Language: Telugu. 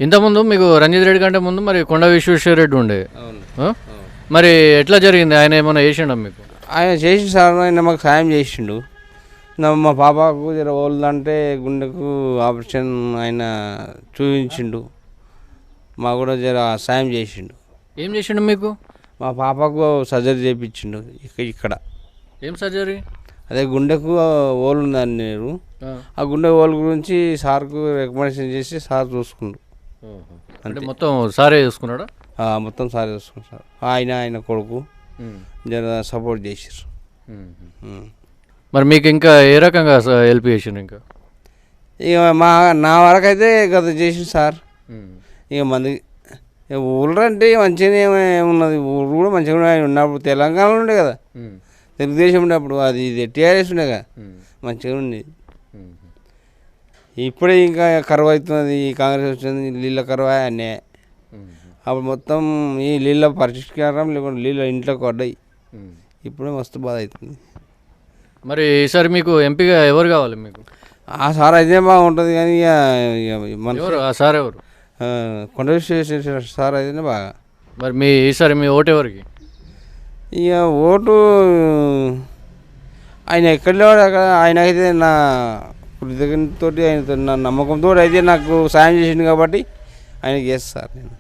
ఇంతకుముందు మీకు రంజిత్ రెడ్డి కంటే ముందు మరి కొండ విశ్వేశ్వరరెడ్డి ఉండే. అవును. ఆ? మరి ఎట్లా జరిగింది? ఆయన ఏమైనా చేసిండా మీకు? ఆయన చేసి సార్ ఆయన మాకు సాయం చేసిండు. మా పాపకు జర ఓల్దంటే గుండెకు ఆపరేషన్ ఆయన చూపించిండు. మాకు కూడా జర సాయం చేసిండు. ఏం చేసిండు మీకు? మా పాపకు సర్జరీ చేయించిండు ఇక్కడ. ఏం సర్జరీ? అదే గుండెకు ఓలు ఉందని నేను ఆ గుండె ఓలు గురించి సార్కు రికమెండేషన్ చేసి సార్ చూసుకుండు. అంటే మొత్తం సారే చూసుకున్నాడా? మొత్తం సార్ చూసుకున్నాడు సార్. ఆయన కొడుకు జర సపోర్ట్ చేసారు. మరి మీకు ఇంకా ఏ రకంగా హెల్ప్ చేసిండు? ఇంకా ఇక నా వరకు అయితే గత చేసిండు సార్. ఇక మంది ఊళ్ళో అంటే మంచిగానే ఏమున్నది, ఊరు కూడా మంచిగా ఉన్నప్పుడు తెలంగాణలో ఉండే కదా, తెలుగుదేశం ఉన్నప్పుడు అది ఇది టీఆర్ఎస్ ఉండే కదా, మంచిగా ఉండేది. ఇప్పుడే ఇంకా కరువు అవుతున్నది, ఈ కాంగ్రెస్ వచ్చింది, నీళ్ళ కరువు అన్నీ. అప్పుడు మొత్తం ఈ నీళ్ళ పరిష్కారం లేకుండా నీళ్ళ ఇంట్లోకి పడ్డాయి. ఇప్పుడే మస్తు బాధ అవుతుంది. మరి ఈసారి మీకు ఎంపీగా ఎవరు కావాలి మీకు? ఆ సార్ అయితే బాగుంటుంది కానీ ఆ సార్ ఎవరు? కొండ విశ్వేశ్వర సార్ అయితేనే బాగా. మరి ఈసారి మీ ఓటు ఎవరికి? ఇక ఓటు ఆయన ఎక్కడలేవాడు అక్కడ. ఆయన అయితే నా కృతజ్ఞతతో ఆయనతో నా నమ్మకంతో అయితే నాకు సాయం చేసిండు కాబట్టి ఆయనకి చేస్తాను నేను.